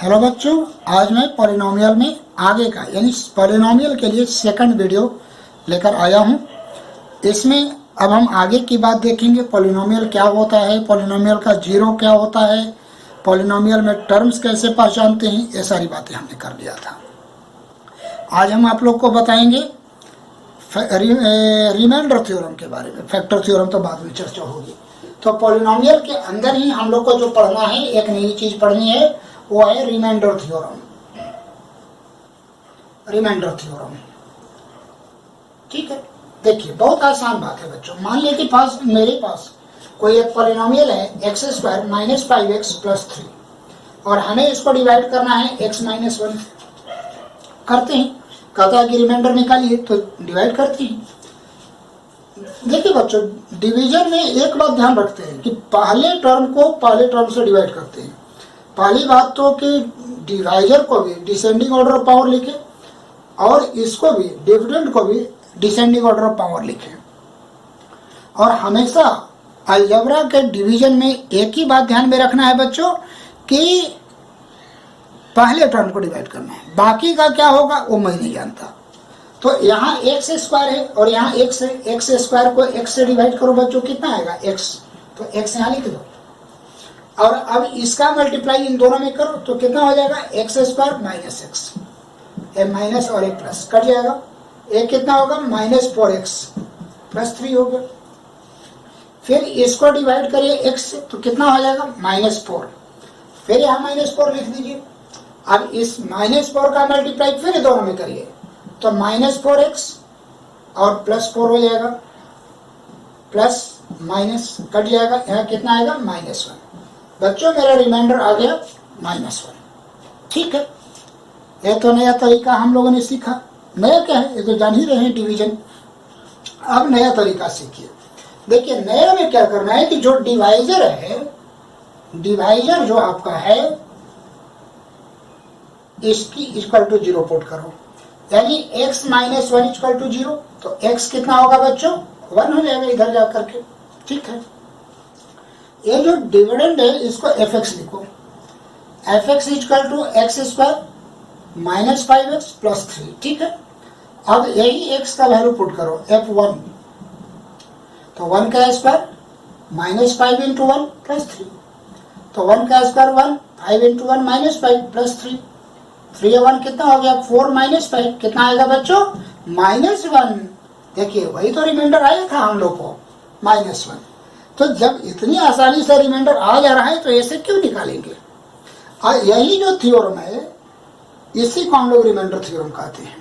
Hello बच्चों, आज मैं पॉलिनोमियल में आगे का यानी पॉलिनोमियल के लिए सेकंड वीडियो लेकर आया हूं। इसमें अब हम आगे की बात देखेंगे। पॉलिनोमियल क्या होता है, पॉलिनोमियल का जीरो क्या होता है, पॉलिनोमियल में टर्म्स कैसे पहचानते हैं, ये सारी बातें हमने कर लिया था। आज हम आप लोग को बताएंगे रिमाइंडर थ्योरम के बारे में। फैक्टर थ्योरम तो बाद में चर्चा होगी। तो पॉलिनोमियल के अंदर ही हम लोग को जो पढ़ना है, एक नई चीज पढ़नी है, वो है रिमाइंडर थ्योरम। रिमाइंडर थ्योरम, ठीक है। देखिए, बहुत आसान बात है बच्चों। मान लीजिए कि मेरे पास कोई एक पॉलिनोमियल है x square minus 5x plus 3 और हमें इसको डिवाइड करना है x माइनस 1। करते हैं, कहता है कि रिमाइंडर निकालिए, तो डिवाइड करते हैं। देखिए बच्चों, डिवीजन में एक बात ध्यान रखते हैं कि पहले टर्म को पहले टर्म से डिवाइड करते हैं। पहली बात तो कि डिवाइजर को भी डिसेंडिंग ऑर्डर ऑफ पावर लिखे और इसको भी डिविडेंड को भी डिसेंडिंग ऑर्डर ऑफ पावर लिखे। और हमेशा अलजेब्रा के डिवीजन में एक ही बात ध्यान में रखना है बच्चों कि पहले टर्म को डिवाइड करना है, बाकी का क्या होगा वो मैं नहीं जानता। तो यहाँ एक्स स्क्वायर है और यहाँ एक्स है। एक्स स्क्वायर को एक्स से डिवाइड करो बच्चों, कितना आएगा एक्स, तो एक्स यहाँ लिख दो। और अब इसका मल्टीप्लाई इन दोनों में करो तो कितना हो जाएगा, एक्स स्क्वायर माइनस एक्स, ए माइनस और एक प्लस कट जाएगा। एक कितना होगा, माइनस 4x प्लस 3 हो गया। फिर इसको डिवाइड करिए x से तो कितना हो जाएगा, माइनस 4। फिर यहाँ माइनस 4 लिख दीजिए। अब इस माइनस 4 का मल्टीप्लाई फिर दोनों में करिए तो माइनस 4x और प्लस 4 हो जाएगा, प्लस माइनस कट जाएगा। यहाँ कितना आएगा, माइनस 1। बच्चों मेरा रिमाइंडर आ गया माइनस 1। ठीक है, ये तो नया तरीका हम लोगों ने सीखा। नया क्या है, ये तो जान ही रहे हैं, डिवीजन। अब नया तरीका सीखिए। देखिए, नया में क्या करना है कि जो डिवाइजर है, डिवाइजर जो आपका है, इसकी इक्वल टू 0 पुट करो। यानी x माइनस 1 इक्वल टू 0, तो x कितना होगा बच्चों, 1 हो जाएगा इधर जा करके। ठीक है, ये जो डिविडेंड है इसको fx लिखो। fx equal to x square minus 5x plus 3। ठीक है, अब यही x का वैल्यू पुट करो, f1, तो 1 का स्क्वायर माइनस 5 इंटू 1 प्लस 3, तो 1 का स्क्वायर 1, 5 इंटू 1 माइनस 5 प्लस 3, 3 1 कितना हो गया, 4 माइनस 5 कितना आएगा बच्चों, माइनस 1। देखिए, वही तो रिमाइंडर आया था हम लोग को, माइनस 1। तो जब इतनी आसानी से रिमाइंडर आ जा रहा है तो ऐसे क्यों निकालेंगे। और यही जो थ्योरम है, इसी को हम लोग रिमाइंडर थ्योरम कहते हैं।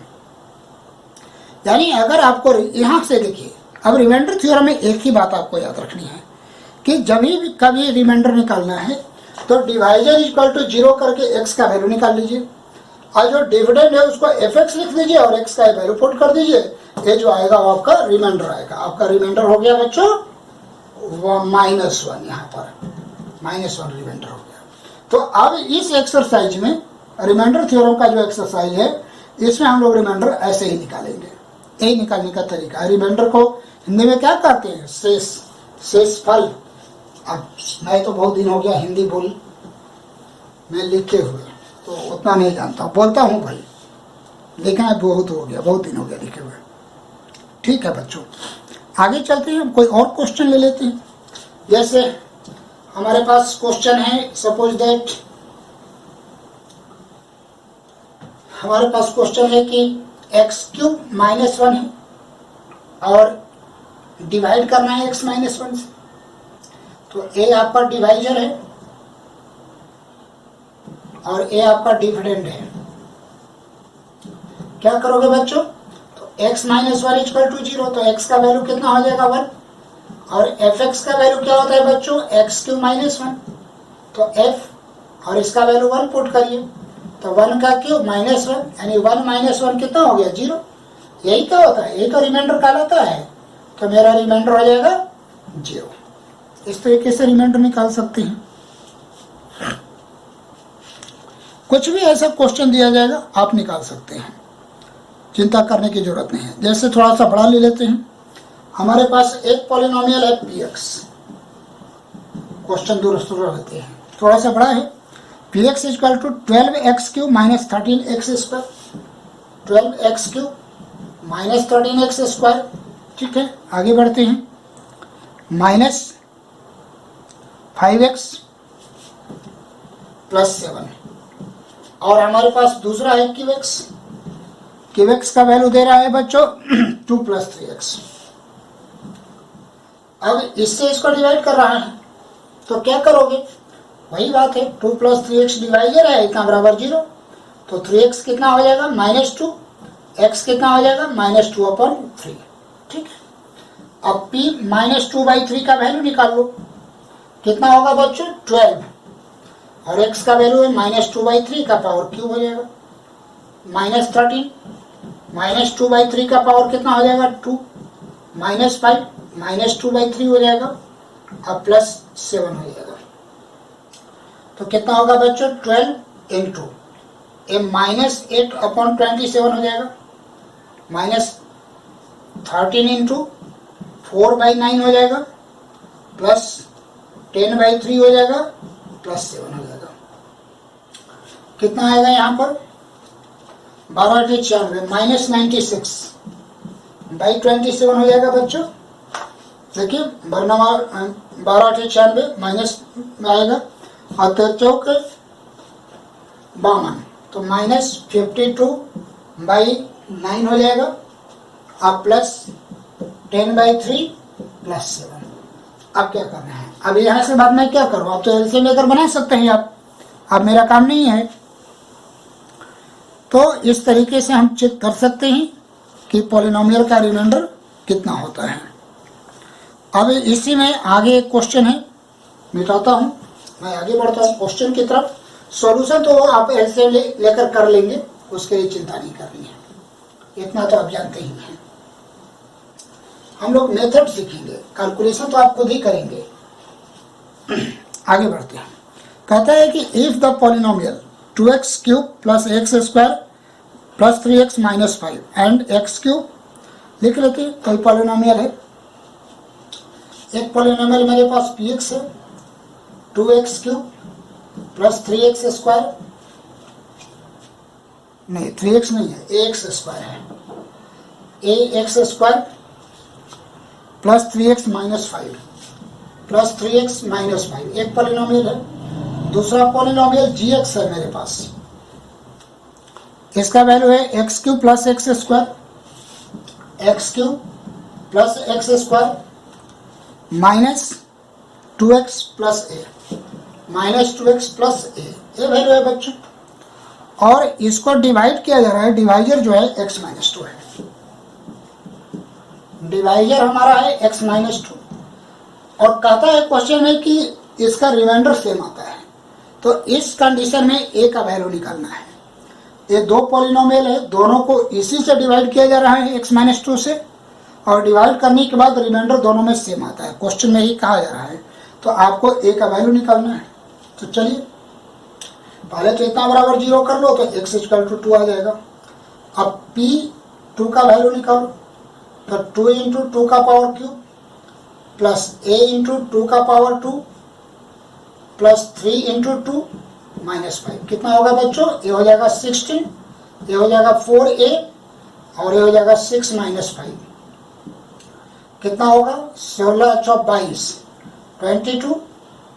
यानी अगर आपको यहां से देखिए, अब रिमाइंडर थ्योरम में एक ही बात आपको याद रखनी है कि जब भी कभी रिमाइंडर निकालना है तो डिवाइजर इक्वल टू 0 करके x का वैल्यू निकाल लीजिए और जो डिविडेंड है उसको fx लिख दीजिए और x का वैल्यू पुट कर दीजिए। ये जो आएगा वो आपका रिमाइंडर आएगा। आपका रिमाइंडर हो गया बच्चों माइनस 1, यहाँ पर माइनस 1 रिमाइंडर हो गया। तो अब इस एक्सरसाइज में, रिमाइंडर थ्योरम का जो एक्सरसाइज है, इसमें हम लोग रिमाइंडर ऐसे ही निकालेंगे। यही निकालने का तरीका है। रिमाइंडर को हिंदी में क्या कहते हैं, शेष, शेषफल। अब मैं तो बहुत दिन हो गया हिंदी बोल मैं लिखे हुए, तो उतना नहीं जानता, बोलता हूँ भाई, लिखना बहुत हो गया, बहुत दिन हो गया लिखे हुए। ठीक है बच्चों, आगे चलते हैं, हम कोई और क्वेश्चन ले लेते हैं। जैसे हमारे पास क्वेश्चन है, सपोज दैट हमारे पास क्वेश्चन है कि एक्स क्यूब माइनस 1 है और डिवाइड करना है x माइनस 1 से। तो a आपका डिवाइजर है और a आपका डिविडेंड है। क्या करोगे बच्चों, तो x माइनस 1 इक्वल टू 0, तो x का वैल्यू कितना हो जाएगा, 1। और fx का वैल्यू क्या होता है बच्चों, x क्यूब माइनस 1, तो f और इसका वैल्यू 1 पुट करिए, तो 1 का क्यूब माइनस 1, यानी 1 माइनस 1 कितना हो गया, 0। यही क्या होता है, यही तो रिमाइंडर कहलाता है। तो मेरा रिमाइंडर हो जाएगा 0। इस तरीके से रिमाइंडर निकाल सकते हैं। कुछ भी ऐसा क्वेश्चन दिया जाएगा आप निकाल सकते हैं, चिंता करने की जरूरत नहीं है। जैसे थोड़ा सा बड़ा ले लेते हैं। हमारे पास एक पॉलिनोमियल है px, क्वेश्चन दूर रहते हैं, थोड़ा सा बड़ा है। P x is equal to 12x³ minus 13x², 12x³ minus 13x²। ठीक है, आगे बढ़ते हैं। माइनस 5x प्लस 7, और हमारे पास दूसरा है क्यूएक्स। क्यूएक्स का वैल्यू दे रहा है बच्चों 2 प्लस 3x। अब इससे इसको डिवाइड कर रहा है, तो क्या करोगे? वही बात है, 2 प्लस 3x डिवाइजर है, इतना बराबर 0, तो 3x कितना हो जाएगा? -2, x कितना हो जाएगा? -2/3। ठीक है, अब p -2/3 का वैल्यू निकाल लो, कितना होगा बच्चों? 12, और x का वैल्यू है -2/3 का पावर क्यूब हो जाएगा, -13, -2/3 का पावर कितना हो जाएगा? 2, -5, -2/3 हो जाएगा, अब +7 हो जाएगा। तो कितना होगा बच्चों? 12 इंटू -8/27 हो जाएगा, -13 इंटू 4/9 हो जाएगा, +10/3 हो जाएगा, +7 हो जाएगा। कितना आएगा यहाँ पर? 12×96 -96/27 हो जाएगा बच्चों। देखिए बर्नमार 12×96 माइनस में आएगा, और 52 तो -52/9 हो जाएगा, अब +10/3 +7। अब क्या करना है? अब यहाँ से बाद में क्या करूँ? अब तो एलसीएम लेकर बना सकते हैं आप, अब मेरा काम नहीं है। तो इस तरीके से हम चेक कर सकते हैं कि पॉलिनोमियल का रिमाइंडर कितना होता है। अब इसी में आगे एक क्वेश्चन है, मिटाता हूँ, मैं आगे बढ़ता हूँ क्वेश्चन की तरफ। सॉल्यूशन तो आप एलसीएम लेकर कर लेंगे, उसके लिए चिंता नहीं करनी है, इतना तो आप जानते ही हैं। हम लोग मेथड सीखेंगे, कैलकुलेशन तो आप खुद ही करेंगे। आगे बढ़ते हैं। कहता है कि if the polynomial 2x³ plus x² plus 3x minus 5 and x³ लिख लेते हैं। कोई पॉलिनोमियल है, एक पॉलिनोमियल मेरे पास px है, 2x³ प्लस 3x², नहीं 3x नहीं है, ax² है, ax² plus 3x minus 5 plus 3x minus 5 एक पॉलिनोमियल है। दूसरा पॉलिनोमियल gx है मेरे पास, इसका वैल्यू है x³ plus x² x³ plus x² minus 2x plus a minus 2x plus a, ये वैल्यू है बच्चों। और इसको डिवाइड किया जा रहा है, डिवाइजर जो है x माइनस 2 है, डिवाइजर हमारा है x माइनस 2, और कहता है क्वेश्चन में कि इसका रिमाइंडर सेम आता है। तो इस कंडीशन में a का वैल्यू निकालना है। ये दो पॉलिनोमियल है, दोनों को इसी से डिवाइड किया जा रहा है x माइनस 2 से, और डिवाइड करने के बाद रिमाइंडर दोनों में सेम आता है, क्वेश्चन में ही कहा जा रहा है। तो आपको a का वैल्यू निकालना है। तो चलिए पहले तो इतना बराबर 0 कर लो, तो x = 2 आ जाएगा। अब p2 का वैल्यू निकालो, तो 2 × 2 का पावर क्यूब प्लस a × 2 का पावर 2 प्लस 3 × 2 माइनस 5, कितना होगा बच्चों? ये हो जाएगा 16, ये हो जाएगा 4a, और ये हो जाएगा 6 माइनस 5, कितना होगा? 16 × 22 22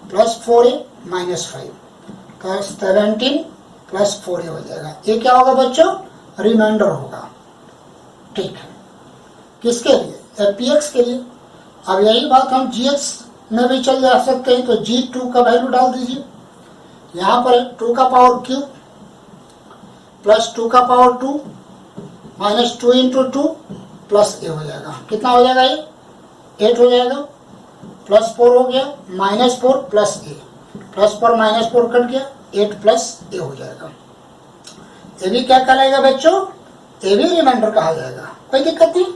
प्लस 4a माइनस 5, तो 17 प्लस 4a हो जाएगा। ये क्या होगा बच्चों? रिमाइंडर होगा। ठीक है, किसके लिए? px के लिए। अब यही बात हम gx में भी चल जा सकते हैं, तो g2 का वैल्यू डाल दीजिए। यहाँ पर 2 का पावर क्यूब प्लस 2 का पावर 2 माइनस 2 × 2 प्लस a हो जाएगा, कितना हो जाएगा? ये 8 हो जाएगा, प्लस 4 हो गया, minus 4 plus a, plus 4 minus 4 cut गया, 8 प्लस a हो जाएगा। ये भी क्या कहलाएगा बच्चों? ये भी रिमाइंडर कहा जाएगा, कोई दिक्कत नहीं।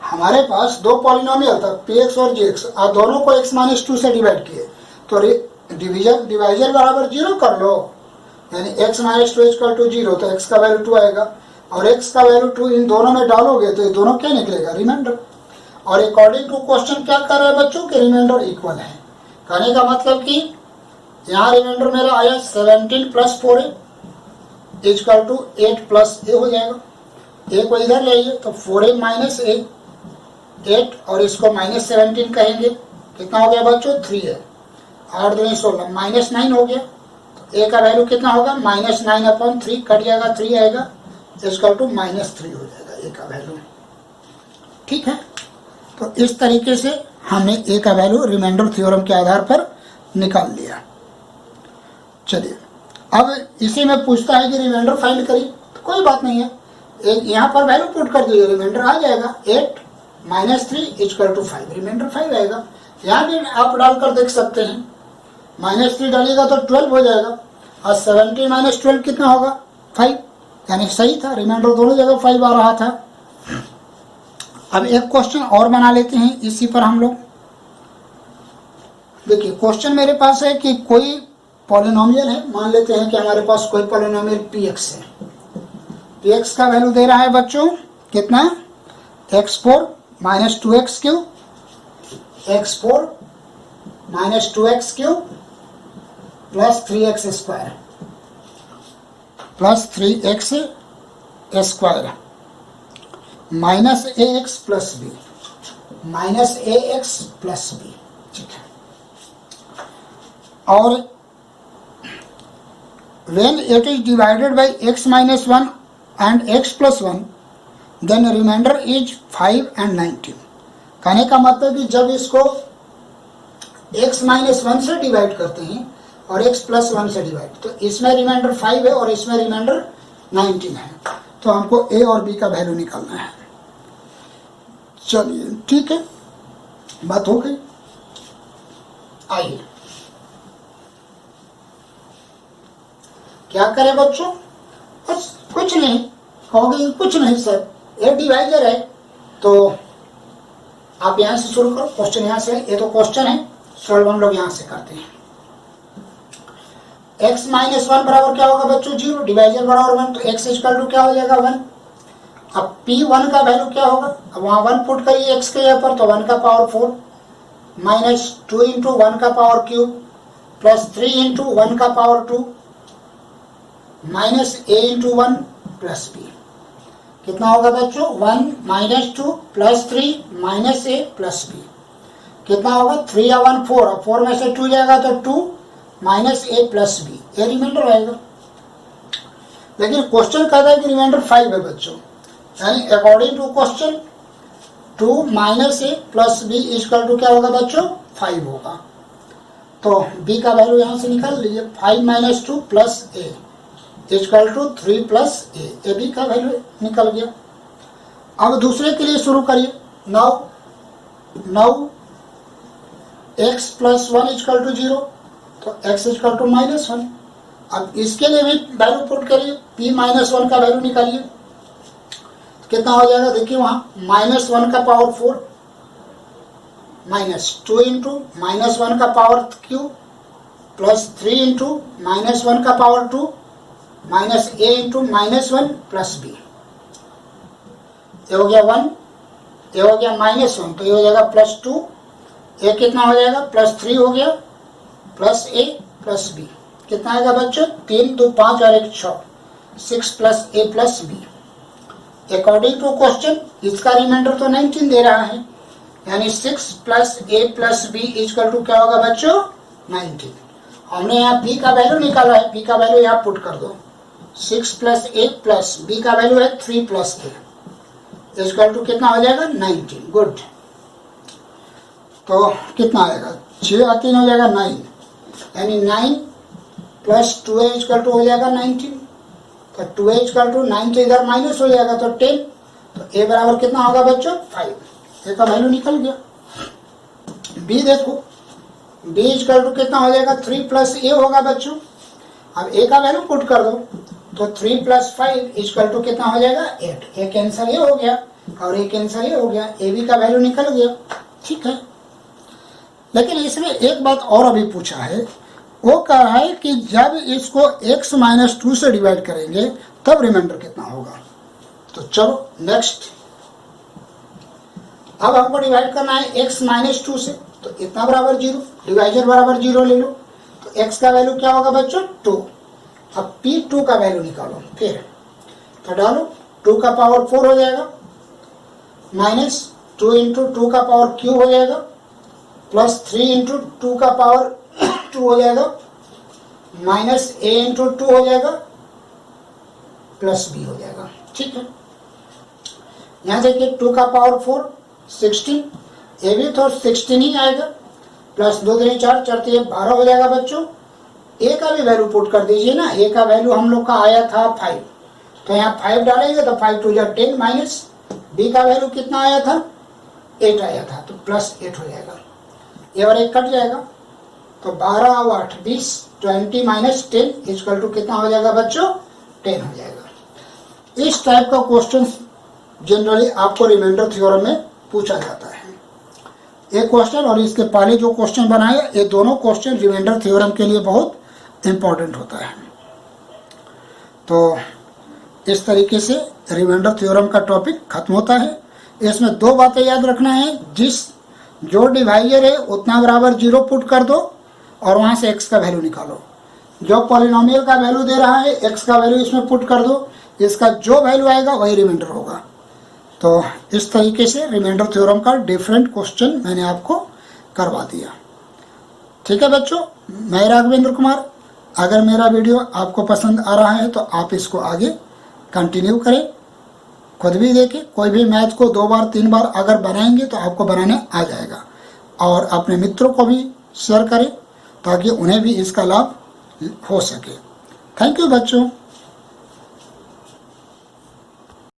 हमारे पास दो पॉलिनोमियल था px और gx, और दोनों को x माइनस 2 से डिवाइड किए, तो डिवाइजर बराबर 0 कर लो, यानी x माइनस 2 = 0, तो x का वैल्यू 2 आएगा, और x का वैल्यू 2 इन दोनों में डालोगे तो ये दोनों क्या निकलेगा? रिमाइंडर। और अकॉर्डिंग टू क्वेश्चन क्या कर रहा है बच्चों के रिमाइंडर इक्वल है। कहने का मतलब कि यहाँ रिमाइंडर मेरा आया 17 plus 4a is equal to 8 plus a हो जाएगा। ए को इधर ले आइए तो 4a माइनस ए 8 और इसको माइनस 17 कहेंगे, कितना हो गया बच्चों 3a, 8 दूनी 16 माइनस 9 हो गया। तो ए का वैल्यू कितना होगा -9/3 कट जाएगा 3 आएगा इजकल टू -3 हो जाएगा ए का वैल्यू। ठीक है, तो इस तरीके से हमने ए का वैल्यू रिमाइंडर थ्योरम के आधार पर निकाल लिया। चलिए अब इसी में पूछता है कि रिमाइंडर फाइंड करिए, तो कोई बात नहीं है, यहाँ पर वैल्यू पुट कर दीजिए, रिमाइंडर आ जाएगा 8 -3 इजकल टू 5, रिमाइंडर 5 आएगा। यहाँ भी आप डालकर देख सकते हैं, -3 डालिएगा तो 12 हो जाएगा और 17 - 12 कितना होगा 5, यानी सही था, रिमाइंडर दोनों जगह 5 आ रहा था। अब एक क्वेश्चन और बना लेते हैं इसी पर हम लोग। देखिए क्वेश्चन मेरे पास है कि कोई पॉलिनोमियल है, मान लेते हैं कि हमारे पास कोई पॉलिनोमियल px है। px का वैल्यू दे रहा है बच्चों कितना x4 - 2x³ x4 - 2x³ plus 3x² plus 3x² minus ax plus b ठीक है। और when it is divided by x - 1 and x + 1 then remainder is 5 and 19। कहने का मतलब कि जब इसको x - 1 से डिवाइड करते हैं और x + 1 से डिवाइड, तो इसमें रिमाइंडर 5 है और इसमें रिमाइंडर 19 है, तो हमको a और b का वैल्यू निकालना है। चलिए ठीक है, बात हो गई। आइए क्या करें बच्चों, बस कुछ नहीं कहोगे, कुछ नहीं सर ये डिवाइजर है, तो आप यहां से शुरू करो, क्वेश्चन यहां से, ये तो क्वेश्चन है, सॉल्व हम लोग यहां से करते हैं। x - 1 बराबर क्या होगा बच्चों 0, डिवाइजर बराबर 1, तो x इक्वल टू क्या हो जाएगा 1। अब p1 का वैल्यू क्या होगा, अब वहां 1 पुट करिए x के यहाँ पर, तो 1 का पावर 4 -2 इंटू 1 का पावर क्यूब प्लस 3 इंटू 1 का power 2 minus a into 1 plus b, कितना होगा बच्चों 1 - 2 plus 3 minus a plus b, कितना होगा 3 या 1 4, और 4 में से 2 जाएगा तो 2 माइनस a प्लस b, ये रिमाइंडर आएगा। लेकिन क्वेश्चन कहता है कि रिमाइंडर 5 है बच्चों, यानी according to question 2 minus a plus b equal to क्या होगा बच्चों 5 होगा। तो b का वैल्यू यहां से निकाल लीजिए, 5 - 2 plus a equal to 3 plus a b का वैल्यू निकल गया। अब दूसरे के लिए शुरू करिए। नाउ x + 1 इक्वल टू 0, तो x इक्वल टू -1। अब इसके लिए भी वैल्यू पुट करिए, p - 1 का वैल्यू निकालिए, कितना हो जाएगा देखिए वहां -1 का पावर 4 -2 इंटू -1 का पावर क्यूब प्लस 3 इंटू -1 का power 2 minus a into -1 plus b, ये हो गया 1, ये हो गया -1, तो ये हो जाएगा +2, a कितना हो जाएगा +3 हो गया प्लस a प्लस b, कितना आएगा बच्चों 3 2 5 और 1 6, 6 plus a plus b। According to question इसका रिमाइंडर तो 19 दे रहा है, यानी 6 plus a plus b equal to क्या होगा बच्चों 19। हमने यहाँ b का वैल्यू निकाला है, b का वैल्यू यहाँ पुट कर दो, 6 प्लस a प्लस b का वैल्यू है 3 प्लस a इक्वल टू कितना हो जाएगा 19। गुड, तो कितना आएगा 6 और 3 हो जाएगा 9, यानी 9 प्लस 2a इक्वल टू हो जाएगा 19, तो 2a इक्वल टू 9 तो इधर माइनस हो जाएगा तो 10, तो a बराबर कितना होगा बच्चों 5, a का वैल्यू निकल गया। b देखो, b इक्वल टू कितना हो जाएगा 3 प्लस a होगा बच्चों। अब a का वैल्यू पुट कर दो, तो 3 प्लस 5 इक्वल टू कितना हो जाएगा 8, एक आंसर ये हो गया और एक आंसर ये हो गया, ए बी का वैल्यू निकल गया। ठीक है, लेकिन इसमें एक बात और अभी पूछा है, वो कह रहा है कि जब इसको x - 2 से डिवाइड करेंगे तब रिमाइंडर कितना होगा। तो चलो नेक्स्ट, अब हमको डिवाइड करना है x - 2 से, तो इतना बराबर 0, डिवाइजर बराबर 0 ले लो, तो x का वैल्यू क्या होगा बच्चों 2। अब p2 का वैल्यू निकालो, फिर तो डालो 2 का पावर 4 हो जाएगा, माइनस 2 इंटू 2 का पावर क्यूब हो जाएगा, प्लस 3 इंटू 2 का पावर 2 हो जाएगा, माइनस a इंटू 2 हो जाएगा, प्लस b हो जाएगा। ठीक है, यहाँ देखिए 2 का पावर 4 16, ये भी तो 16 ही आएगा, प्लस 2 3 4 4 3 12 हो जाएगा बच्चों। a का भी वैल्यू पुट कर दीजिए ना, a का वैल्यू हम लोग का आया था 5, तो यहाँ 5 डालेंगे तो 5 2 जा 10, माइनस b का वैल्यू कितना आया था 8 आया था, तो प्लस 8 हो जाएगा, ये और एक कट जाएगा, तो 12 और 8 20, 20 माइनस 10 इक्वल टू कितना हो जाएगा बच्चों 10 हो जाएगा। इस टाइप का क्वेश्चन जनरली आपको रिमाइंडर थ्योरम में पूछा जाता है। एक क्वेश्चन और इसके पहले जो क्वेश्चन बनाए, ये दोनों क्वेश्चन रिमाइंडर थ्योरम के लिए बहुत इंपॉर्टेंट होता है। तो इस तरीके से रिमाइंडर थ्योरम का टॉपिक खत्म होता है। इसमें दो बातें याद रखना है, जो डिवाइजर है उतना बराबर 0 पुट कर दो और वहाँ से x का वैल्यू निकालो। जो पॉलिनोमियल का वैल्यू दे रहा है x का वैल्यू इसमें पुट कर दो, इसका जो वैल्यू आएगा वही रिमाइंडर होगा। तो इस तरीके से रिमाइंडर थ्योरम का डिफरेंट क्वेश्चन मैंने आपको करवा दिया। ठीक है बच्चों, मैं राघवेंद्र कुमार। अगर मेरा वीडियो आपको पसंद आ रहा है तो आप इसको आगे कंटिन्यू करें, खुद भी देखें। कोई भी मैथ को 2 बार 3 बार अगर बनाएंगे तो आपको बनाने आ जाएगा, और अपने मित्रों को भी शेयर करें ताकि उन्हें भी इसका लाभ हो सके। थैंक यू बच्चों।